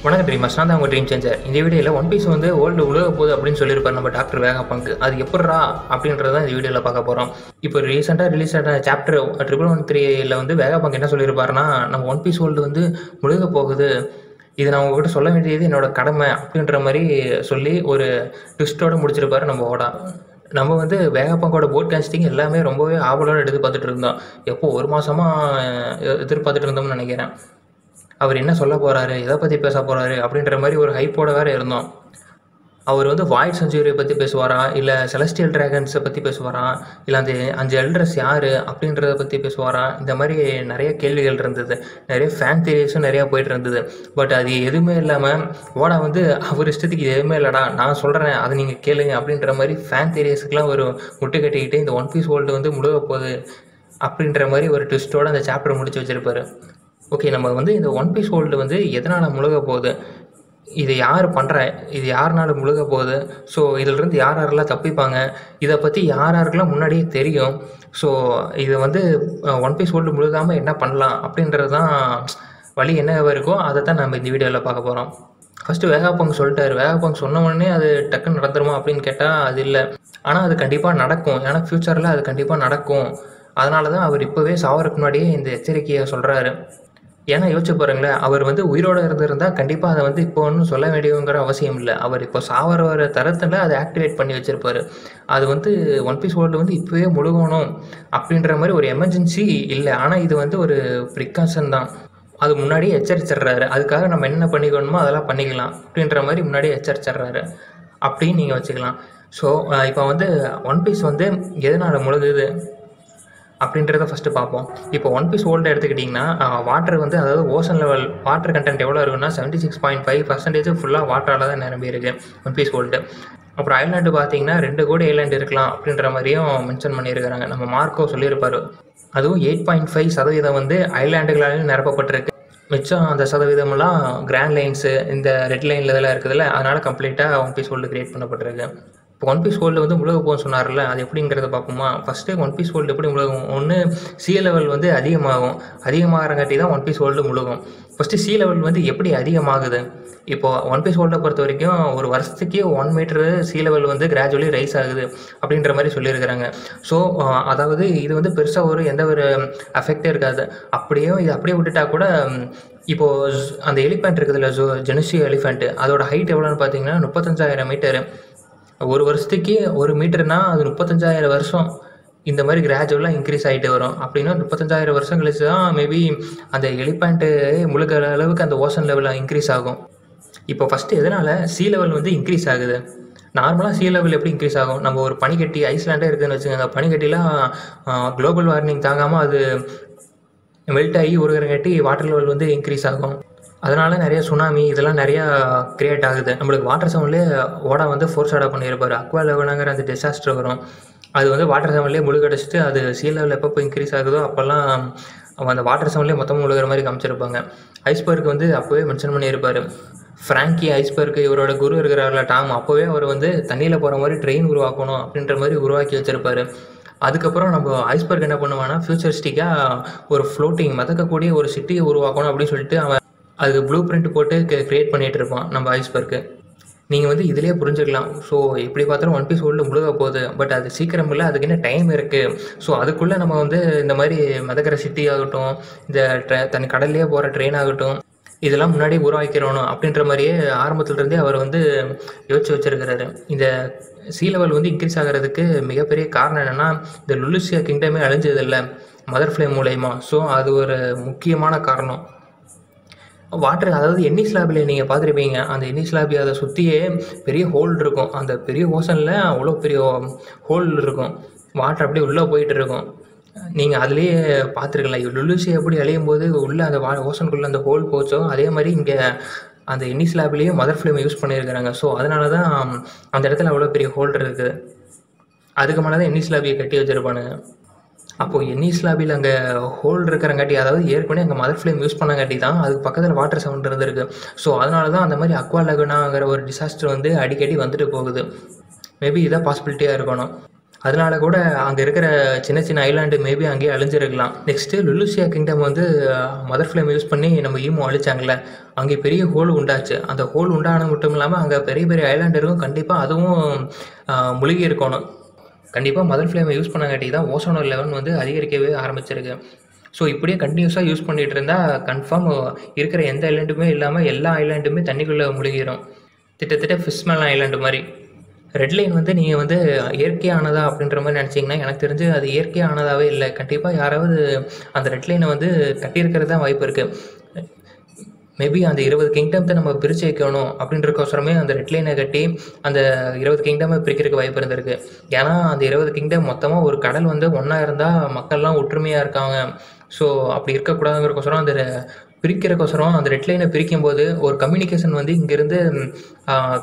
வணக்கம் ட்ரீமர்ஸ், நான் தான் உங்கள் ட்ரீம் சேஞ்சர். இந்த வீடியோவில் ஒன் பீஸ் வந்து வேர்ல்டு உலக போகுது அப்படின்னு சொல்லியிருப்பார் நம்ம டாக்டர் வேகாபங்க். அது எப்படிரா அப்படின்றத இந்த வீடியோவில் பார்க்க போகிறோம். இப்போ ரீசெண்டாக ரிலீஸ் ஆன சாப்டர் 1113 வந்து வேகாபங்க் என்ன சொல்லியிருப்பாருன்னா, நம்ம ஒன் பீஸ் வேர்ல்டு வந்து முழுக போகுது, இது நான் உங்ககிட்ட சொல்ல வேண்டியது என்னோட கடமை அப்படின்ற மாதிரி சொல்லி ஒரு ட்விஸ்ட்டோடு முடிச்சிருப்பாரு நம்ம ஓடா. நம்ம வந்து வேகாபங்கோட போட் காஸ்டிங் எல்லாமே ரொம்பவே ஆவலோடு எடுத்து பார்த்துட்டு இருந்தோம். எப்போ ஒரு மாதமாக எதிர்பார்த்துட்டு இருந்தோம்னு நினைக்கிறேன். அவர் என்ன சொல்ல போகிறாரு, எதை பற்றி பேச போகிறாரு அப்படின்ற மாதிரி ஒரு ஹைப்போட வேறு இருந்தோம். அவர் வந்து வாய்ட் செஞ்சுரியை பற்றி பேசுவாரா, இல்லை செலஸ்டியல் ட்ராகன்ஸை பற்றி பேசுவாரா, இல்லை அந்த 5 எல்டர்ஸ் யார் அப்படின்றத பற்றி பேசுவாரா, இந்த மாதிரி நிறைய கேள்விகள் இருந்தது. நிறைய ஃபேன் தியரிஸும் நிறையா போயிட்டு இருந்தது. பட் அது எதுவுமே இல்லாமல் ஓடா வந்து அவர் இஷ்டத்துக்கு இது எதுவுமே இல்லைடா, நான் சொல்கிறேன் அதை நீங்கள் கேளுங்க அப்படின்ற மாதிரி ஃபேன் தியரிஸ்க்கெலாம் ஒரு முட்டு கட்டிக்கிட்டு இந்த ஒன் பீஸ் வேர்ல்டு வந்து முழுக போகுது அப்படின்ற மாதிரி ஒரு ட்விஸ்ட்டோடு அந்த சாப்டர் முடிச்சு வச்சுருப்பாரு. ஓகே, நம்ம வந்து இந்த ஒன் பீஸ் வேர்ல்டு வந்து எதனால் முழுக போகுது, இது யார் பண்ணுற, இது யாருனால முழுக போகுது, ஸோ இதிலிருந்து யார் யாரெல்லாம் தப்பிப்பாங்க, இதை பற்றி யார் யாருக்கெல்லாம் முன்னாடியே தெரியும், ஸோ இது வந்து ஒன் பீஸ் வேர்ல்டு முழுகாமல் என்ன பண்ணலாம் அப்படின்றது தான் வழி என்ன இருக்கோ அதை தான் நம்ம இந்த வீடியோவில் பார்க்க போகிறோம். ஃபஸ்ட்டு வேகாபங்க் சொல்லிட்டாரு. வேகாபங்க் சொன்ன உடனே அது டக்குன்னு நடந்துருமா அப்படின்னு கேட்டால் அது இல்லை. ஆனால் அது கண்டிப்பாக நடக்கும். ஏன்னா ஃப்யூச்சரில் அது கண்டிப்பாக நடக்கும். அதனால தான் அவர் இப்போவே சாவருக்கு முன்னாடியே இந்த எச்சரிக்கையை சொல்கிறாரு. ஏன்னா யோசிச்சு பாருங்களேன், அவர் வந்து உயிரோடு இருந்திருந்தால் கண்டிப்பாக அதை வந்து இப்போ ஒன்றும் சொல்ல வேண்டியங்கிற அவசியம் இல்லை. அவர் இப்போ சாவர தரத்தில் அதை ஆக்டிவேட் பண்ணி வச்சுருப்பார். அது வந்து ஒன் பீஸ் வேர்ல்டு வந்து இப்போவே முழுகணும் அப்படின்ற மாதிரி ஒரு எமர்ஜென்சி இல்லை. ஆனால் இது வந்து ஒரு ப்ரிகாஷன் தான். அது முன்னாடியே எச்சரிச்சிட்றாரு. அதுக்காக நம்ம என்ன பண்ணிக்கணுமோ அதெல்லாம் பண்ணிக்கலாம் அப்படின்ற மாதிரி முன்னாடியே எச்சரிச்சிட்றாரு அப்படின்னு நீங்கள் வச்சுக்கலாம். ஸோ இப்போ வந்து ஒன் பீஸ் வந்து எதனால் முழுகுது அப்படின்றத ஃபஸ்ட்டு பார்ப்போம். இப்போ ஒன் பீஸ் வேர்ல்டு எடுத்துக்கிட்டிங்கன்னா வாட்டர் வந்து, அதாவது ஓசன் லெவல் வாட்டர் கண்டென்ட் எவ்வளோ இருக்குன்னா 76.5% ஃபுல்லாக வாட்டரால் தான் நிரம்பி இருக்குது ஒன் பீஸ் வேர்ல்டு. அப்புறம் ஐலாண்டு பார்த்தீங்கன்னா 2 கோடி ஐலாண்டு இருக்கலாம் அப்படின்ற மாதிரியும் மென்ஷன் பண்ணியிருக்கிறாங்க. நம்ம மார்க்கோ சொல்லியிருப்பார். அதுவும் 8.5% வந்து ஐலாண்டுகளாலும் நிரப்பப்பட்டிருக்கு. மிச்சம் அந்த சதவீதமெல்லாம் கிராண்ட் லைன்ஸு இந்த ரெட் லைனில் இதெல்லாம் இருக்குதுல்ல, அதனால் கம்ப்ளீட்டாக ஒன் பீஸ் வேர்ல்டு கிரியேட் பண்ணப்பட்டிருக்கு. இப்போ ஒன் பீஸ் வேர்ல்டு வந்து முழுக போகும்னு சொன்னார்ல, அது எப்படிங்கிறத பார்ப்போமா. ஃபஸ்ட்டு ஒன் பீஸ் வேர்ல்டு எப்படி முழுகும், ஒன்று சீ லெவல் வந்து அதிகமாகறங்காட்டி தான் ஒன் பீஸ் வேர்ல்டு முழுகும். ஃபஸ்ட்டு சீ லெவல் வந்து எப்படி அதிகமாகுது, இப்போது ஒன் பீஸ் வேர்ல்டை பொறுத்த வரைக்கும் ஒரு வருஷத்துக்கே 1 மீட்டரு சீ லெவல் வந்து கிராஜுவலி ரைஸ் ஆகுது அப்படின்ற மாதிரி சொல்லியிருக்கிறாங்க. ஸோ அதாவது இது வந்து பெருசாக எந்த ஒரு அஃபெக்டே இருக்காது. இது அப்படியே விட்டுட்டா கூட, இப்போது அந்த எலிஃபெண்ட் இருக்குதுல்ல, ஜெனுசி எலிஃபெண்ட்டு, அதோட ஹைட் எவ்வளோன்னு பார்த்தீங்கன்னா 35,000 மீட்டரு. ஒரு வருஷத்துக்கு 1 மீட்டர்னா அது 35,000 வருஷம் இந்த மாதிரி கிராஜுவலாக இன்க்ரீஸ் ஆகிட்டு வரும். அப்படின்னா 35,000 வருஷம் கழிச்சு தான் மேபி அந்த எலிஃபெண்ட்டு முழுகிற அளவுக்கு அந்த ஓசன் லெவலில் இன்க்ரீஸ் ஆகும். இப்போ ஃபஸ்ட்டு எதனால் சீ லெவல் வந்து இன்க்ரீஸ் ஆகுது, நார்மலாக சீ லெவல் எப்படி இன்க்ரீஸ் ஆகும், நம்ம ஒரு பனிக்கட்டி ஐஸ்லாண்டே இருக்குதுன்னு வச்சுக்கோங்க, பனிக்கட்டிலாம் குளோபல் வார்மிங் தாங்காமல் அது மெல்ட் ஆகி உருகிறங்காட்டி வாட்டர் லெவல் வந்து இன்க்ரீஸ் ஆகும். அதனால் நிறைய சுனாமி இதெல்லாம் நிறையா க்ரியேட் ஆகுது. நம்மளுக்கு வாட்டர் செவன்லேயே ஓடா வந்து ஃபோர்ஸாடாக பண்ணியிருப்பார். அக்வா லெவனுங்கிற அந்த டிசாஸ்டர் வரும், அது வந்து வாட்டர் செவன்லேயே முழுகடிச்சிட்டு அது சீ லெவல் எப்போ இன்க்ரீஸ் ஆகுதோ அப்போல்லாம் அந்த வாட்டர் செவன்லேயே மொத்தமாக முழுகிற மாதிரி காமிச்சிருப்பாங்க. ஐஸ்பர்க் வந்து அப்போவே மென்ஷன் பண்ணியிருப்பார். ஃப்ராங்கி ஐஸ்பர்க் இவரோட குரு இருக்கிறார்ல டாம், அப்போவே அவர் வந்து தண்ணியில் போகிற மாதிரி ட்ரெயின் உருவாக்கணும் அப்படின்ற மாதிரி உருவாக்கி வச்சுருப்பார். அதுக்கப்புறம் நம்ம ஐஸ்பர்க் என்ன பண்ணுவான்னா, ஃபியூச்சரிஸ்டிக்காக ஒரு ஃப்ளோட்டிங் மிதக்கக்கூடிய ஒரு சிட்டியை உருவாக்கணும் அப்படின்னு சொல்லிட்டு அவன் அதுக்கு ப்ளூ பிரிண்ட் போட்டு க்ரியேட் பண்ணிகிட்டு இருப்பான் நம்ம ஐஸ்பர்க்கு. நீங்கள் வந்து இதிலே புரிஞ்சுக்கலாம். ஸோ எப்படி பார்த்தாலும் ஒன் பீஸ் வேர்ல்டு முழுக போகுது, பட் அது சீக்கிரம் இல்லை, அதுக்கு என்ன டைம் இருக்குது. ஸோ அதுக்குள்ளே நம்ம வந்து இந்த மாதிரி மிதக்கிற சிட்டி ஆகட்டும், இந்த தன் கடல்லையே போகிற ட்ரெயின் ஆகட்டும், இதெல்லாம் முன்னாடியே உருவாக்கிறணும் அப்படின்ற மாதிரியே ஆரம்பத்துலேருந்தே அவர் வந்து யோசிச்சு வச்சுருக்கிறாரு. இந்த சீ லெவல் வந்து இன்க்ரீஸ் ஆகிறதுக்கு மிகப்பெரிய காரணம் என்னென்னா, இந்த லுலுசியா கிங்டமே அழிஞ்சதில்லை மதர் ஃப்ளேம் மூலயமா. ஸோ அது ஒரு முக்கியமான காரணம். வாட்டர், அதாவது என்னிஸ்லாபில் நீங்கள் பார்த்துருப்பீங்க, அந்த என்னிஸ்லாபி அதை சுற்றியே பெரிய ஹோல் இருக்கும். அந்த பெரிய ஓசனில் அவ்வளோ பெரிய ஹோல் இருக்கும், வாட்டர் அப்படியே உள்ளே போயிட்டு இருக்கும். நீங்கள் அதுலேயே பார்த்துருக்கலாம், லுலுசி எப்படி அழியும் போது உள்ளே அந்த ஓசனுக்குள்ளே அந்த ஹோல் போச்சோ, அதே மாதிரி இங்கே அந்த என்னிஸ்லாபிலேயும் மதர் ஃப்ளேமை யூஸ் பண்ணியிருக்கிறாங்க. ஸோ அதனால தான் அந்த இடத்துல அவ்வளோ பெரிய ஹோல் இருக்குது. அதுக்கு மேலே தான் என்னிஸ்லாபியை கட்டி வச்சுருப்பானுங்க. அப்போது என்னிஸ்லாபியில் அங்கே ஹோல் இருக்கிறங்காட்டி, அதாவது ஏற்கனவே அங்கே மதர் ஃப்ளேம் யூஸ் பண்ணங்காட்டி தான் அதுக்கு பக்கத்தில் வாட்டர் சவுண்ட் இருந்திருக்கு. ஸோ அதனால தான் அந்த மாதிரி அக்வா லகுனாங்கிற ஒரு டிசாஸ்டர் வந்து அடிக்கடி வந்துட்டு போகுது. மேபி இதான் பாசிபிலிட்டியாக இருக்கணும். அதனால கூட அங்கே இருக்கிற சின்ன சின்ன ஐலாண்டு மேபி அங்கேயே அழிஞ்சிருக்கலாம். நெக்ஸ்ட்டு லுலுசியா கிங்டம் வந்து மதர் ஃப்ளேம் யூஸ் பண்ணி நம்ம ஈமோ அழிச்சாங்கல்ல, அங்கே பெரிய ஹோல் உண்டாச்சு. அந்த ஹோல் உண்டானது மட்டும் இல்லாமல் அங்கே பெரிய பெரிய ஐலாண்டு இருக்கும். கண்டிப்பாக அதுவும் முழுகி இருக்கணும். கண்டிப்பாக மதர் ஃப்ளேமை யூஸ் பண்ணங்காட்டி தான் ஓசோன் லெவல் வந்து அதிகரிக்கவே ஆரம்பிச்சிருக்கு. ஸோ இப்படியே கண்டினியூஸாக யூஸ் பண்ணிகிட்டு இருந்தால் கன்ஃபார்ம் இருக்கிற எந்த ஐலாண்டுமே இல்லாமல் எல்லா ஐலாண்டுமே தண்ணிக்குள்ளே முழுகிடும். கிட்டத்தட்ட ஃபிஷ்மேன் ஐலாண்டு மாதிரி. ரெட் லைன் வந்து நீங்கள் வந்து இயற்கையானதா அப்படின்ற மாதிரி நினச்சிங்கன்னா, எனக்கு தெரிஞ்சு அது இயற்கையானதாகவே இல்லை. கண்டிப்பாக யாராவது அந்த ரெட் லைனை வந்து கட்டியிருக்கிறது தான் வாய்ப்பு இருக்குது. மேபி அந்த 20 கிங்டம்த்தை நம்ம பிரித்து வைக்கணும் அப்படின்றக்கோசரமே அந்த ரெட் லைனை கட்டி அந்த 20 கிங்டமை பிரிக்கிறதுக்கு வாய்ப்பு இருந்திருக்கு. ஏன்னா அந்த 20 கிங்டம் மொத்தமாக ஒரு கடல் வந்து ஒன்றா இருந்தால் மக்கள்லாம் ஒற்றுமையாக இருக்காங்க. ஸோ அப்படி இருக்கக்கூடாதுங்கிறக்கோசரம் அந்த பிரிக்கிறக்கோசரம் அந்த ரெட் லைனை பிரிக்கும்போது ஒரு கம்யூனிகேஷன் வந்து இங்கேருந்து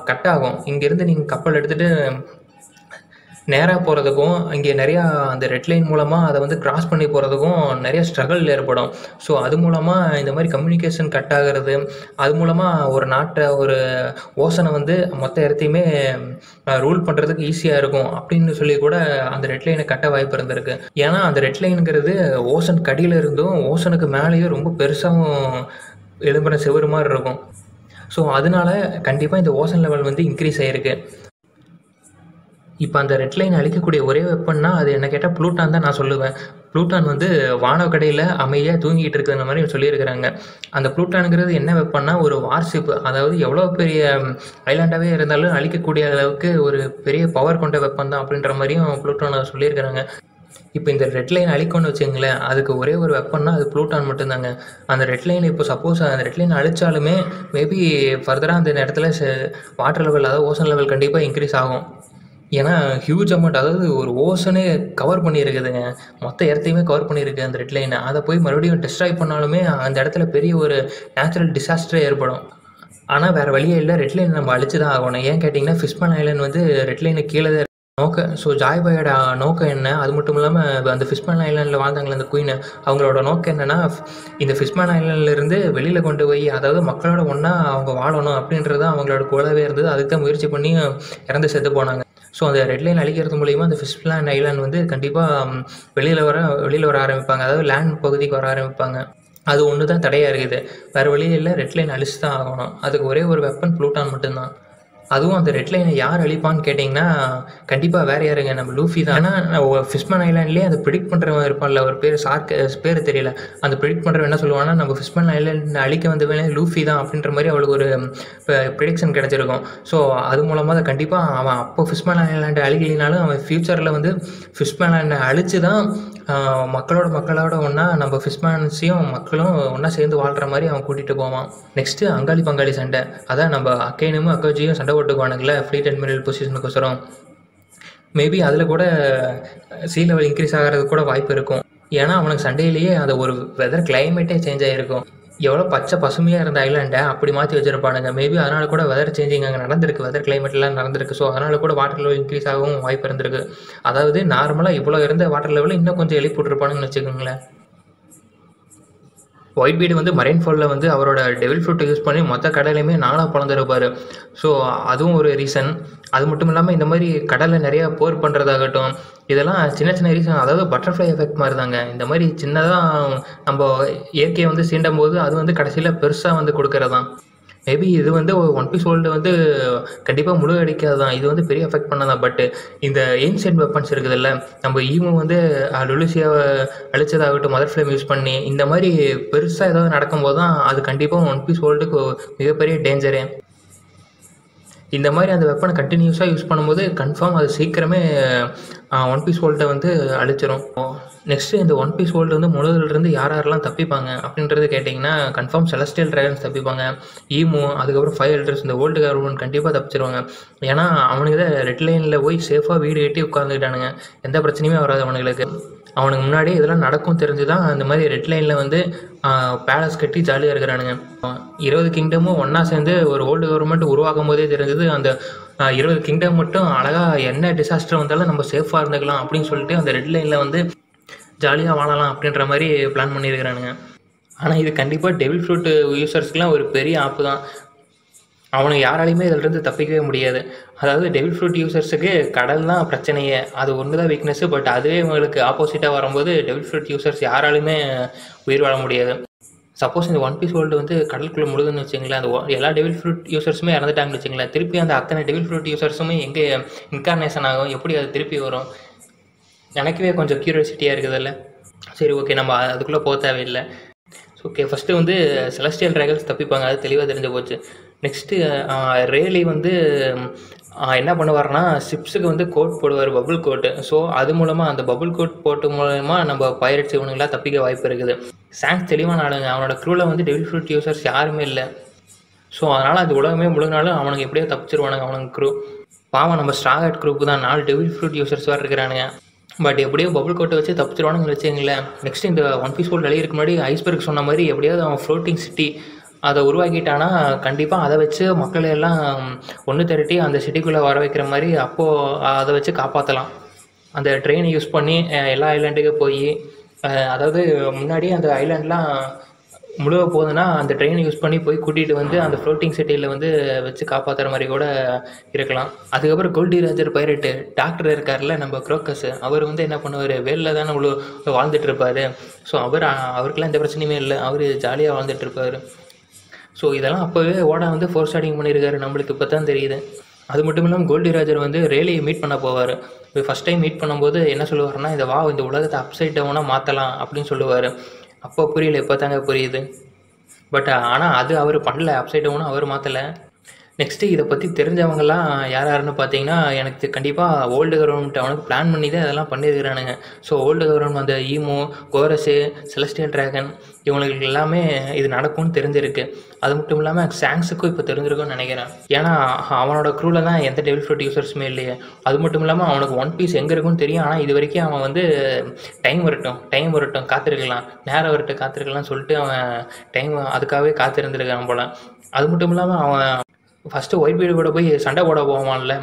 கட் ஆகும். இங்கேருந்து நீங்கள் கப்பல் எடுத்துகிட்டு நேராக போகிறதுக்கும் இங்கே நிறையா அந்த ரெட் லைன் மூலமாக அதை வந்து கிராஸ் பண்ணி போகிறதுக்கும் நிறைய ஸ்ட்ரகிள் ஏற்படும். ஸோ அது மூலமாக இந்த மாதிரி கம்யூனிகேஷன் கட் ஆகிறது, அது மூலமாக ஒரு நாட்டை ஒரு ஓசனை வந்து மொத்த இடத்தையுமே ரூல் பண்ணுறதுக்கு ஈஸியாக இருக்கும் அப்படின்னு சொல்லி கூட அந்த ரெட் லைனை கட்ட வாய்ப்பு இருந்திருக்கு. ஏன்னா அந்த ரெட் லைனுங்கிறது ஓசன் கடியில் இருந்தும் ஓசனுக்கு மேலேயும் ரொம்ப பெருசாகவும் எழும்பின செவரு மாதிரி இருக்கும். ஸோ அதனால கண்டிப்பாக இந்த ஓசன் லெவல் வந்து இன்க்ரீஸ் ஆகிருக்கு. இப்போ அந்த ரெட் லைன் அழிக்கக்கூடிய ஒரே வெப்பன்னா அது என்ன கேட்டால் ப்ளூட்டான் தான் நான் சொல்லுவேன். ப்ளூட்டான் வந்து வானக்கடையில் அமைதியாக தூங்கிட்டு இருக்கிற மாதிரி சொல்லியிருக்கிறாங்க. அந்த ப்ளூட்டானுங்கிறது என்ன வெப்பன்னா ஒரு வார்ஷிப்பு, அதாவது எவ்வளோ பெரிய ஐலாண்டாகவே இருந்தாலும் அழிக்கக்கூடிய அளவுக்கு ஒரு பெரிய பவர் கொண்ட வெப்பம் தான் அப்படின்ற மாதிரியும் ப்ளூட்டானை சொல்லியிருக்கிறாங்க. இப்போ இந்த ரெட் லைன் அழிக்கணும்னு வச்சுங்களேன், அதுக்கு ஒரே ஒரு வெப்பன்னா அது ப்ளூட்டான் மட்டும்தாங்க. அந்த ரெட் லைன் இப்போ சப்போஸ் அந்த ரெட் லைன் அழிச்சாலுமே மேபி ஃபர்தராக அந்த இடத்துல வாட்டர் லெவல், அதாவது ஓசன் லெவல் கண்டிப்பாக இன்க்ரீஸ் ஆகும். ஏன்னா ஹியூஜ் அமௌண்ட், அதாவது ஒரு ஓசனே கவர் பண்ணியிருக்குதுங்க, மொத்த இடத்தையுமே கவர் பண்ணியிருக்கு அந்த ரெட் லைனை. அதை போய் மறுபடியும் டிஸ்ட்ராய் பண்ணாலுமே அந்த இடத்துல பெரிய ஒரு நேச்சுரல் டிசாஸ்டரே ஏற்படும். ஆனால் வேறு வழியே இல்லை, ரெட் லைன் நம்ம அழிச்சு தான் ஆகணும். ஏன் கேட்டிங்கன்னா ஃபிஷ்மேன் ஐலாண்ட் வந்து ரெட் லைனுக்கு கீழே தான் நோக்கம். ஸோ ஜாய் பாயோட நோக்கம் என்ன, அது மட்டும் இல்லாமல் அந்த ஃபிஷ்மேன் ஐலாண்டில் வாழ்ந்தாங்களே அந்த குயின், அவங்களோட நோக்கம் என்னென்னா இந்த ஃபிஷ்மேன் ஐலாண்ட்லேருந்து வெளியில் கொண்டு போய், அதாவது மக்களோட ஒன்றா அவங்க வாழணும் அப்படின்றது அவங்களோட கோலாவே இருந்தது. அதுக்கு தான் முயற்சி பண்ணி இறந்து செத்து போனாங்க. ஸோ அந்த ரெட் லைன் அழிக்கிறது மூலிமா அந்த ஃபிஷ்மேன் ஐலாண்ட் வந்து கண்டிப்பாக வெளியில் வர ஆரம்பிப்பாங்க, அதாவது லேண்ட் பகுதிக்கு வர ஆரம்பிப்பாங்க. அது ஒன்று தான் தடையாக இருக்குது. வேறு வழியில் இல்லை, ரெட் லைன் அழிச்சு தான் ஆகணும். அதுக்கு ஒரே ஒரு வெப்பன் ப்ளூட்டான் மட்டும்தான். அதுவும் அந்த ரெட் லைனை யார் அழிப்பான்னு கேட்டிங்கன்னா கண்டிப்பாக வேறு யாருங்க, நம்ம லூஃபி தான். ஏன்னா ஃபிஷ்மேன் ஐலாண்ட்லேயே அதை ப்ரிடிக்ட் பண்ணுறவன் இருப்பான்ல, ஒரு பேர் பேர் தெரியல, அந்த ப்ரிடிக்ட் பண்ணுறவன் என்ன சொல்லுவான்னா நம்ம ஃபிஷ்மேன் ஐலாண்ட் அழிக்க வந்தவனே லூஃபி தான் அப்படின்ற மாதிரி அவளுக்கு ஒரு ப்ரிடிக்ஷன் கிடச்சிருக்கும். ஸோ அது மூலமாக அதை கண்டிப்பாக அவன் அப்போ ஃபிஷ்மேன் ஐலாண்டை அழிக்கலினாலும் அவன் ஃப்யூச்சரில் வந்து ஃபிஷ்மேன் ஐலாண்டை அழித்து தான் மக்களோட ஒன்றா நம்ம ஃபிஷ்மேன்ஸையும் மக்களும் ஒன்றா சேர்ந்து வாழ்கிற மாதிரி அவன் கூட்டிகிட்டு போவான். நெக்ஸ்ட்டு அங்காளி பங்காளி சண்டை, அதான் நம்ம அக்கைனும் அக்கோஜியும் சண்டை போட்டுக்குவானுங்களே ஃப்ளீட் அட்மிரல் பொசிஷனுக்கோசரம். மேபி அதில் கூட சீ லெவல் இன்க்ரீஸ் ஆகிறது கூட வாய்ப்பு இருக்கும். ஏன்னா அவனுக்கு சண்டையிலேயே அந்த ஒரு வெதர் கிளைமேட்டே சேஞ்ச் ஆகிருக்கும். எவ்வளோ பச்சை பசுமையாக இருந்த ஐலாண்டை அப்படி மாற்றி வச்சுருப்பானுங்க. மேபி அதனால் கூட வெதர் சேஞ்சிங் அங்கே நடந்திருக்கு, வெதர் கிளைமேட்லாம் நடந்திருக்கு. ஸோ அதனால் கூட வாட்டர் லெவல் இன்க்ரீஸ் ஆகவும் வாய்ப்பு இருந்திருக்கு. அதாவது நார்மலாக இவ்வளோ இருந்த வாட்டர் லெவலில் இன்னும் கொஞ்சம் எழுப்பி விட்ருப்பானுங்கன்னு வச்சுக்கோங்களேன். ஒயிட் பீடு வந்து மரைன் ஃபாலில் வந்து அவரோட டெவில் ஃப்ரூட்டை யூஸ் பண்ணி மொத்த கடலையுமே நாளாக பிளந்துருப்பார். ஸோ அதுவும் ஒரு ரீசன். அது மட்டும் இல்லாமல் இந்த மாதிரி கடலில் நிறையா போர் பண்ணுறதாகட்டும், இதெல்லாம் சின்ன சின்ன ரீசன். அதாவது பட்டர்ஃப்ளை எஃபெக்ட் மாதிரி தாங்க. இந்த மாதிரி சின்னதாக நம்ம இயற்கையை வந்து சீண்டும் போது அது வந்து கடைசியில் பெருசாக வந்து கொடுக்கறதான். மேபி இது வந்து ஒன் பீஸ் வேர்ல்டு வந்து கண்டிப்பாக முழு அடிக்காது தான், இது வந்து பெரிய எஃபெக்ட் பண்ணதான். பட் இந்த ஏன்ஷியன்ட் வெப்பன்ஸ் இருக்குதுல்ல, நம்ம ஈவும் வந்து லுலுசியாவை அழிச்சதாகட்டும் மதர் ஃப்ளேம் யூஸ் பண்ணி, இந்த மாதிரி பெருசாக ஏதாவது நடக்கும்போது தான் அது கண்டிப்பாக ஒன் பீஸ் வேர்ல்டுக்கு மிகப்பெரிய டேஞ்சரே. இந்த மாதிரி அந்த வெப்பனை கண்டினியூஸாக யூஸ் பண்ணும்போது கன்ஃபார்ம் அது சீக்கிரமே ஒன் பீஸ் வேர்ல்டை வந்து அழிச்சிரும். நெக்ஸ்ட்டு இந்த ஒன் பீஸ் வேர்ல்டு வந்து முழுதிலிருந்து யாரெல்லாம் தப்பிப்பாங்க அப்படின்றது கேட்டிங்கன்னா கன்ஃபார்ம் செலஸ்டியல் ட்ராகன்ஸ் தப்பிப்பாங்க, ஈமோ, அதுக்கப்புறம் 5 எல்டர்ஸ், இந்த வேர்ல்டு கவர்மெண்ட் கண்டிப்பாக தப்பிச்சிருவாங்க. ஏன்னா அவனுக்கு தான் ரெட் லைனில் போய் சேஃபாக வீடு கட்டி உட்காந்துக்கிட்டானுங்க, எந்த பிரச்சனையுமே வராது அவனுங்களுக்கு. அவனுக்கு முன்னாடி இதெல்லாம் நடக்கும் தெரிஞ்சு தான் அந்த மாதிரி ரெட் லைனில் வந்து பேலஸ் கட்டி ஜாலியாக இருக்கிறானுங்க. 20 கிங்டமும் ஒன்றா சேர்ந்து ஒரு வேர்ல்டு கவர்மெண்ட் உருவாக்கும் போதே தெரிஞ்சது அந்த 20 கிங்டம் மட்டும் அழகாக என்ன டிசாஸ்டர் வந்தாலும் நம்ம சேஃபாக இருந்துக்கலாம் அப்படின்னு சொல்லிட்டு அந்த ரெட் லைனில் வந்து ஜாலியாக வாழலாம் அப்படின்ற மாதிரி பிளான் பண்ணியிருக்கிறானுங்க. ஆனால் இது கண்டிப்பாக டெவில் ஃப்ரூட் யூசர்ஸ்க்குலாம் ஒரு பெரிய ஆப்பு தான். அவனுக்கு யாராலையுமே இதிலிருந்து தப்பிக்கவே முடியாது. அதாவது டெவில் ஃப்ரூட் யூசர்ஸுக்கு கடல் தான் பிரச்சனையே. அது ஒன்று தான் வீக்னஸ்ஸு. பட் அதுவே இவங்களுக்கு ஆப்போசிட்டாக வரும்போது டெவில் ஃப்ரூட் யூசர்ஸ் யாராலையுமே உயிர் வாழ முடியாது. சப்போஸ் இந்த ஒன் பீஸ் வேர்ல்டு வந்து கடலுக்குள்ளே முழுதுன்னு வச்சுங்களேன், அந்த எல்லா டெவில் ஃப்ரூட் யூசர்ஸுமே இறந்துட்டாங்கன்னு வச்சுங்களேன், திருப்பி அந்த அத்தனை டெவில் ஃப்ரூட் யூசர்ஸுமே எங்கே இன்கார்னேஷன் ஆகும், எப்படி அது திருப்பி வரும்? எனக்குவே கொஞ்சம் க்யூரியாசிட்டியாக இருக்குதுல்ல. சரி, ஓகே, நம்ம அதுக்குள்ளே போக தேவையில்லை. ஓகே, ஃபஸ்ட்டு வந்து செலஸ்டியல் ட்ராகன்ஸ் தப்பிப்பாங்க, அது தெளிவாக தெரிஞ்சு போச்சு. நெக்ஸ்ட்டு ரேலி வந்து என்ன பண்ணுவார்னா, ஷிப்ஸுக்கு வந்து கோட் போடுவார், பபுள் கோட்டு. ஸோ அது மூலமாக அந்த பபுள் கோட் போட்டு மூலமா நம்ம பைரட்ஸ் இவனுங்களாம் தப்பிக்க வாய்ப்பு இருக்குது. சாங்ஸ் தெளிவான ஆளுங்க, அவனோட க்ரூவில் வந்து டெவில் ஃப்ரூட் யூசர்ஸ் யாருமே இல்லை. ஸோ அதனால் அது உலகமே முழுங்கினாலும் அவனுக்கு எப்படியோ தப்பிச்சிருவானுங்க அவனுக்கு க்ரூ. பாவம் நம்ம ஸ்ட்ராகட் குரூப் தான் 4 டெவில் ஃப்ரூட் யூசர்ஸ் வேறு இருக்கிறானுங்க. பட் எப்படியோ பபுள் கோட்டை வச்சு தப்பிச்சிருவானுங்க வச்சுங்களேன். நெக்ஸ்ட் இந்த ஒன் பீஸ் வேர்ல்டு வெளியிருக்கு முன்னாடி ஐஸ்பர்க் சொன்ன மாதிரி எப்படியாவது அவன் ஃப்ளோட்டிங் சிட்டி அதை உருவாக்கிட்டானா கண்டிப்பாக அதை வச்சு மக்களை எல்லாம் ஒன்று திரட்டி அந்த சிட்டிக்குள்ளே வர வைக்கிற மாதிரி அப்போது அதை வச்சு காப்பாற்றலாம். அந்த ட்ரெயினை யூஸ் பண்ணி எல்லா ஐலாண்டுக்கும் போய், அதாவது முன்னாடியே அந்த ஐலாண்ட்லாம் முழுக போகுதுன்னா அந்த ட்ரெயினை யூஸ் பண்ணி போய் கூட்டிகிட்டு வந்து அந்த ஃப்ளோட்டிங் சிட்டியில் வந்து வச்சு காப்பாற்றுற மாதிரி கூட இருக்கலாம். அதுக்கப்புறம் கோல்டி ராஜர் பைரட்டு டாக்டர் இருக்கார்ல நம்ம குரோக்கஸ், அவர் வந்து என்ன பண்ணுவார், வேலில் தானே வாழ்ந்துட்டு இருப்பார். ஸோ அவருக்கெல்லாம் எந்த பிரச்சனையுமே இல்லை, அவர் ஜாலியாக வாழ்ந்துட்டு இருப்பார். ஸோ இதெல்லாம் அப்போவே ஓடா வந்து ஃபோர் ஸ்டார்டிங் பண்ணியிருக்காரு, நம்மளுக்கு இப்போ தான் தெரியுது. அது மட்டும் இல்லாமல் கோல்டி ராஜர் வந்து ரேலியை மீட் பண்ண போவார். இப்போ ஃபஸ்ட் டைம் மீட் பண்ணும்போது என்ன சொல்லுவார்னா, இந்த உலகத்தை அப்சைட் டவுனாக மாற்றலாம் அப்படின்னு சொல்லுவார். அப்போ புரியல, இப்போ தாங்க புரியுது. பட் ஆனால் அது அவர் பண்ணல, அப்சைட் டவுனும் அவர் மாற்றலை. நெக்ஸ்ட்டு இதை பற்றி தெரிஞ்சவங்கலாம் யாருன்னு பார்த்தீங்கன்னா, எனக்கு கண்டிப்பாக ஓல்டு கவர்மெண்ட் அவனுக்கு பிளான் பண்ணி தான் அதெல்லாம் பண்ணியிருக்கிறானுங்க. ஸோ ஓல்டு கவர்மெண்ட் அந்த ஈமோ, கோரஸு, செலஸ்டியல் ட்ராகன் இவங்களுக்கு எல்லாமே இது நடக்கும்னு தெரிஞ்சிருக்கு. அது மட்டும் இல்லாமல் சாங்ஸுக்கும் இப்போ தெரிஞ்சிருக்கும்னு நினைக்கிறேன். ஏன்னா அவனோட க்ரூவில் தான் எந்த டெவில் ஃப்ரூட் யூசர்ஸுமே இல்லையே. அது மட்டும் இல்லாமல் அவனுக்கு ஒன் பீஸ் எங்கே இருக்குன்னு தெரியும். ஆனால் இது வரைக்கும் அவன் வந்து டைம் வரட்டும் காத்திருக்கலாம், நேரம் வரட்டும் காத்திருக்கலாம்னு சொல்லிட்டு அவன் டைம் அதுக்காகவே காத்திருந்துருக்கான் போல். அது மட்டும் இல்லாமல் அவன் ஃபஸ்ட்டு ஒயிட் பீடு கூட போய் சண்டை போட போவான்ல,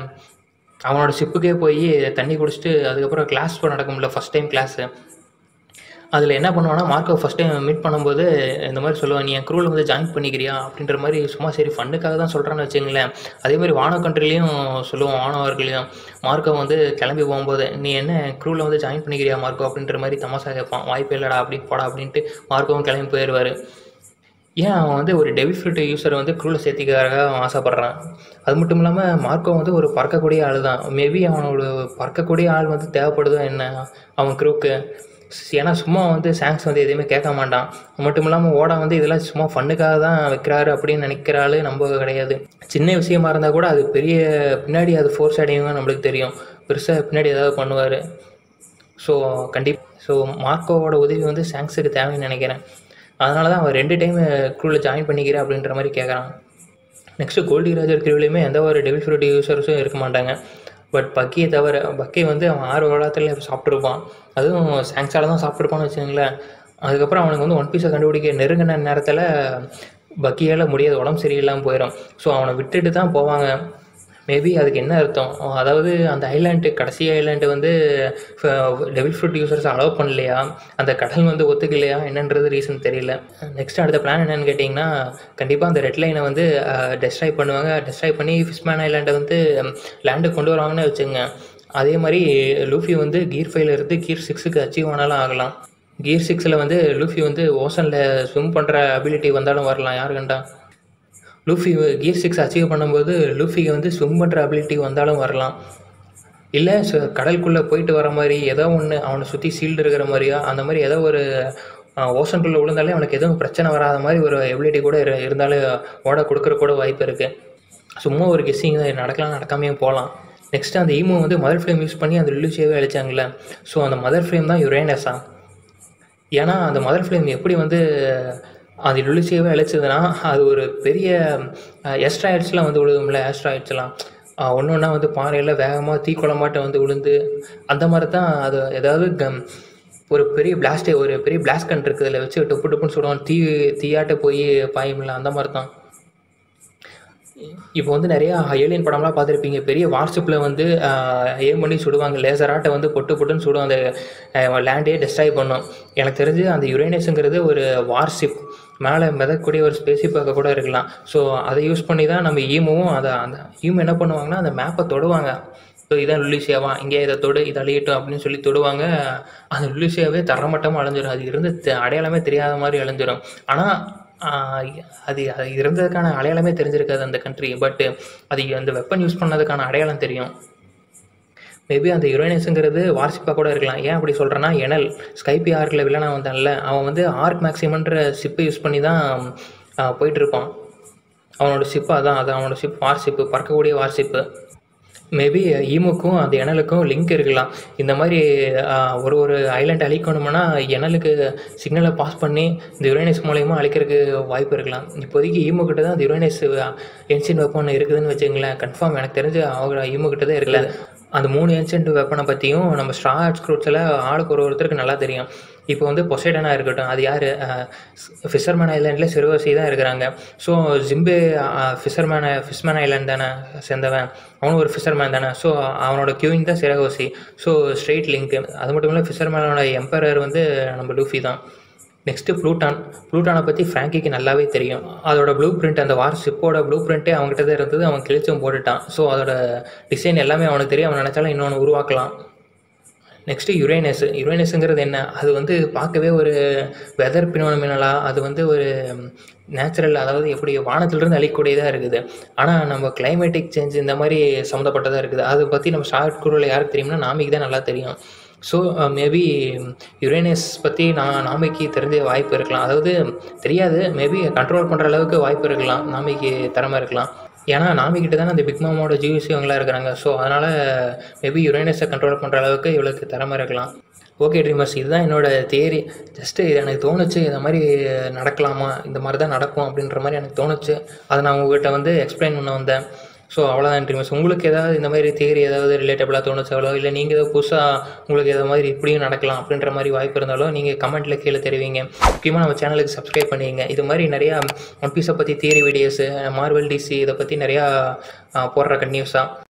அவனோட ஷிப்புக்கே போய் தண்ணி குடிச்சிட்டு அதுக்கப்புறம் கிளாஸ் நடக்கும்ல, ஃபஸ்ட் டைம் கிளாஸு. அதில் என்ன பண்ணுவான்னா, மார்க்கோ ஃபஸ்ட் டைம் மீட் பண்ணும்போது இந்த மாதிரி சொல்லுவான், நீ என் க்ரூவில் வந்து ஜாயின் பண்ணிக்கிறியா அப்படின்ற மாதிரி. சும்மா சரி ஃபண்டுக்காக தான் சொல்கிறான்னு வச்சுங்களேன். அதேமாதிரி வானோ கண்ட்ரிலையும் சொல்லுவோம், வானவர்களையும் மார்க்கோ வந்து கிளம்பி போகும்போது, நீ என்ன க்ரூவில் வந்து ஜாயின் பண்ணிக்கிறியா மார்க்கோ அப்படின்ற மாதிரி தமாசா கேட்பான். வாய்ப்பே இல்லைடா அப்படி போடா அப்படின்ட்டு மார்க்கோவும் கிளம்பி போயிடுவார். ஏன் அவன் வந்து ஒரு டெவில் ஃப்ரூட் யூஸரை வந்து க்ரூவில் சேர்த்திக்கிறதுக்காக அவன் ஆசைப்பட்றான். அது மட்டும் இல்லாமல் மார்க்கோ வந்து ஒரு பறக்கக்கூடிய ஆள் தான். மேபி அவனோட பறக்கக்கூடிய ஆள் வந்து தேவைப்படுதோ என்ன அவன் க்ரூக்கு. ஏன்னா சும்மா வந்து சாங்ஸ் வந்து எதுவுமே கேட்க மாட்டான். அது மட்டும் இல்லாமல் ஓடா வந்து இதெல்லாம் சும்மா ஃபண்ணுக்காக தான் வைக்கிறாரு அப்படின்னு நினைக்கிற ஆள் நம்ம கிடையாது. சின்ன விஷயமா இருந்தால் கூட அது பெரிய பின்னாடி அது ஃபோர்ஸ் அடையுங்க நம்மளுக்கு தெரியும். பெருசாக பின்னாடி ஏதாவது பண்ணுவார். ஸோ மார்க்கோவோட உதவி வந்து சாங்ஸுக்கு தேவைன்னு நினைக்கிறேன். அதனால தான் அவன் 2 டைம் க்ரூவில் ஜாயின் பண்ணிக்கிறேன் அப்படின்ற மாதிரி கேட்குறான். நெக்ஸ்ட்டு கோல்டி ராஜர் க்ரூவிலையுமே எந்த ஒரு டெவில் ஃப்ரூட் யூசர்ஸும் இருக்க மாட்டாங்க. பட் பக்கியை தவிர, பக்கி வந்து அவன் 6 வருடத்தில் சாப்பிட்ருப்பான். அதுவும் சாங்ஸால் தான் சாப்பிட்ருப்பான்னு வச்சுங்களேன். அதுக்கப்புறம் அவனுக்கு வந்து ஒன் பீஸை கண்டுபிடிக்க நெருங்கின நேரத்தில் பக்கியால் முடியாது, உடம்பு சரியில்லாமல் போயிடும். ஸோ அவனை விட்டுட்டு தான் போவாங்க. மேபி அதுக்கு என்ன அர்த்தம், அதாவது அந்த ஐலாண்டு கடைசி ஐலாண்டு வந்து டெவில் ஃப்ரூட் யூசர்ஸ் அலோவ் பண்ணலையா, அந்த கடல் வந்து ஒத்துக்கலையா என்னன்றது ரீசன் தெரியல. நெக்ஸ்ட் அடுத்த பிளான் என்னென்னு கேட்டிங்கன்னா, கண்டிப்பாக அந்த ரெட் லைனை வந்து டெஸ்ட்ராய் பண்ணுவாங்க. டெஸ்ட்ராய் பண்ணி ஃபிஷ்மேன் ஐலாண்டை வந்து லேண்டுக்கு கொண்டு வருவாங்கன்னு வச்சுங்க. அதே மாதிரி லூஃபி வந்து கீர் 5 இருந்து கீர் 6க்கு அச்சீவ் ஆனாலும் ஆகலாம். கீர் 6ல் வந்து லூஃபி வந்து ஓஷனில் ஸ்விம் பண்ணுற அபிலிட்டி வந்தாலும் வரலாம், யார் கண்டா. லூஃபி கீர் 6 அச்சீவ் பண்ணும்போது லூஃபிக்கு வந்து ஸ்விம் பண்ணுற அபிலிட்டி வந்தாலும் வரலாம். இல்லை கடலுக்குள்ளே போயிட்டு வர மாதிரி ஏதோ ஒன்று அவனை சுற்றி சீல்டு இருக்கிற மாதிரியா, அந்த மாதிரி ஏதோ ஒரு ஓஷனுக்குள்ளே விழுந்தாலே அவனுக்கு எதுவும் பிரச்சனை வராத மாதிரி ஒரு எபிலிட்டி கூட இருந்தாலும் ஓட கொடுக்குற கூட வாய்ப்பு இருக்குது. சும்மா ஒரு கெஸ்ஸிங் தான், நடக்கலாம் நடக்காமையும் போகலாம். நெக்ஸ்ட்டு அந்த ஈமோ வந்து மதர் ஃப்ளேம் யூஸ் பண்ணி அந்த லுலுசியாவே அழிச்சாங்களே. ஸோ அந்த மதர் ஃப்ளேம் தான் யுரேனஸா. ஏன்னா அந்த மதர் ஃப்ளேம் எப்படி வந்து அது லுலுசியாவே அழைச்சதுன்னா, அது ஒரு பெரிய ஆஸ்ட்ராய்ட்ஸ்லாம் வந்து விழுகும்ல, ஆஸ்ட்ராய்ட்ஸ்லாம் ஒன்று ஒன்றா வந்து பாறையில் வேகமாக தீக்குளமாட்ட வந்து விழுந்து அந்த மாதிரி தான். அது ஏதாவது ஒரு பெரிய பிளாஸ்ட் கன் இருக்குது, அதில் வச்சு டொப்பு டொப்புன்னு சுடுவான், தீயாட்ட போய் பாயும்ல, அந்த மாதிரி தான். இப்போ வந்து நிறையா ஏலியன் படம்லாம் பார்த்துருப்பீங்க, பெரிய வார்ஷிப்பில் வந்து ஏம் பண்ணி சுடுவாங்க, லேசராட்டை வந்து பொட்டுன்னு சுடும், அந்த லேண்டே டெஸ்ட்ராய் பண்ணும். எனக்கு தெரிஞ்சு அந்த யுரேனஸுங்கிறது ஒரு வார்ஷிப். மேலே மிதக்கக்கூடிய ஒரு ஸ்பேஸிப்பாக கூட இருக்கலாம். ஸோ அதை யூஸ் பண்ணி தான் நம்ம ஈமுவும் அந்த ஈமு என்ன பண்ணுவாங்கன்னா அந்த மேப்பை தொடுவாங்க. ஸோ இதான் லுலிசியாவா, இங்கே இதை தொடு, இதை அழியட்டும் அப்படின்னு சொல்லி தொடுவாங்க. அந்த லுலிசியாவே தரமட்டமாக அழிஞ்சிடும். அது இருந்து அடையாளமே தெரியாத மாதிரி அழிஞ்சிடும். ஆனால் அது அது இருந்ததுக்கான அடையாளமே தெரிஞ்சிருக்காது அந்த கண்ட்ரி. பட் அது அந்த வெப்பன் யூஸ் பண்ணதுக்கான அடையாளம் தெரியும். மேபி அந்த யுரேனஸுங்கிறது வார்ஷிப்பாக கூட இருக்கலாம். ஏன் அப்படி சொல்கிறேன்னா, எனல் ஸ்கைபி ஆர்க்கில் வில்லனாக வந்தான்ல, அவன் வந்து ஆர்க் மேக்ஸிமன்ற ஷிப்பை யூஸ் பண்ணி தான் போயிட்டுருப்பான். அவனோட ஷிப்பு அதான் அவனோட ஷிப் வார்ஷிப்பு, பறக்கக்கூடிய வார்ஷிப்பு. மேபி ஈமுக்கும் அந்த எனலுக்கும் லிங்க் இருக்கலாம். இந்த மாதிரி ஒரு ஐலாண்ட் அழிக்கணும்னா எனலுக்கு சிக்னலை பாஸ் பண்ணி இந்த யுரேனஸ் மூலயமா அழிக்கிறதுக்கு வாய்ப்பு இருக்கலாம். இப்போதைக்கு ஈமுக்கிட்ட தான் அந்த யுரேனஸ் ஏன்ஷியன்ட் வெப்பன் இருக்குதுன்னு வச்சுங்களேன். கன்ஃபார்ம் எனக்கு தெரிஞ்சு அவங்க ஈமுக்கிட்ட தான் இருக்கல. அந்த 3 ஏன்ஷியன்ட் வெப்பனை பற்றியும் நம்ம ஸ்ட்ரா ஸ்க்ரூட்ஸில் ஆளுக்கு ஒருத்தருக்கு நல்லா தெரியும். இப்போ வந்து பொசைடனாக இருக்கட்டும், அது யார், ஃபிஷர்மேன் ஐலாண்டில் சிறுவசி தான் இருக்கிறாங்க. ஸோ ஜிம்பே ஃபிஷ்மேன் ஐலாண்ட் தானே சேர்ந்தவன், அவனும் ஒரு ஃபிஷர்மேன் தானே. ஸோ அவனோட கியூயிங் தான் சிறகோசி. So straight link. அது மட்டும் இல்லை ஃபிஷர்மேனோட எம்பரர் வந்து நம்ம லூஃபி தான். நெக்ஸ்ட்டு ப்ளூட்டானை பற்றி ஃப்ராங்கிக்கு நல்லாவே தெரியும். அதோட ப்ளூ பிரிண்ட், அந்த வார்ஷிப்போட ப்ளூ பிரிண்ட்டே அவங்ககிட்ட தான் இருந்தது. அவன் கிழிச்சும் போட்டுட்டான். ஸோ அதோட டிசைன் எல்லாமே அவனுக்கு தெரியும். அவன் நினச்சாலும் இன்னொன்று உருவாக்கலாம். நெக்ஸ்ட்டு யுரேனஸுங்கிறது என்ன, அது வந்து பார்க்கவே ஒரு வெதர் பினாமினலாக, அது வந்து ஒரு நேச்சுரல், அதாவது எப்படி வானத்திலிருந்து அழிக்கக்கூடியதாக இருக்குது. ஆனால் நம்ம கிளைமேட்டிக் சேஞ்ச் இந்த மாதிரி சம்மந்தப்பட்டதாக இருக்குது. அதை பற்றி நம்ம ஷார்ட் குரூவில் யாருக்கு தெரியும்னா நாமிக்கு தான் நல்லா தெரியும். ஸோ மேபி யுரேனஸ் பற்றி நாமிக்கு தெரிஞ்ச வாய்ப்பு இருக்கலாம். அதாவது தெரியாது, மேபி கண்ட்ரோல் பண்ணுற அளவுக்கு வாய்ப்பு இருக்கலாம், நாமிக்கு திறமை இருக்கலாம். ஏன்னா நாமிக்கிட்ட தானே அந்த பிக் மாமோட ஜியூசி அவங்களாம் இருக்கிறாங்க. ஸோ அதனால் மேபி யுரேனஸை கண்ட்ரோல் பண்ணுற அளவுக்கு இவளுக்கு திறமை இருக்கலாம். ஓகே ட்ரீமர்ஸ், இதுதான் என்னோடய தியரி. ஜஸ்ட்டு இது எனக்கு தோணுச்சு, இந்த மாதிரி நடக்கலாமா, இந்த மாதிரி தான் நடக்கும் அப்படின்ற மாதிரி எனக்கு தோணுச்சு. அதை நான் உங்கள்கிட்ட வந்து எக்ஸ்பிளைன் பண்ண வந்தேன். ஸோ அவ்வளோதான் ட்ரீமர்ஸ். உங்களுக்கு ஏதாவது இந்த மாதிரி தியரி ஏதாவது ரிலேட்டபிளாக தோணுச்சாலோ, இல்லை நீங்கள் ஏதாவது புதுசாக உங்களுக்கு ஏதாவது மாதிரி இப்படியும் நடக்கலாம் அப்படின்ற மாதிரி வாய்ப்பு இருந்தாலும் நீங்கள் கமெண்ட்டில் கீழே தெரிவிங்க. முக்கியமாக நம்ம சேனலுக்கு சப்ஸ்கிரைப் பண்ணிங்க. இது மாதிரி நிறையா ஒன் பீஸை பற்றி தியரி வீடியோஸு, மார்வல், டிசி இதை பற்றி நிறையா போடுற கன்யூஸாக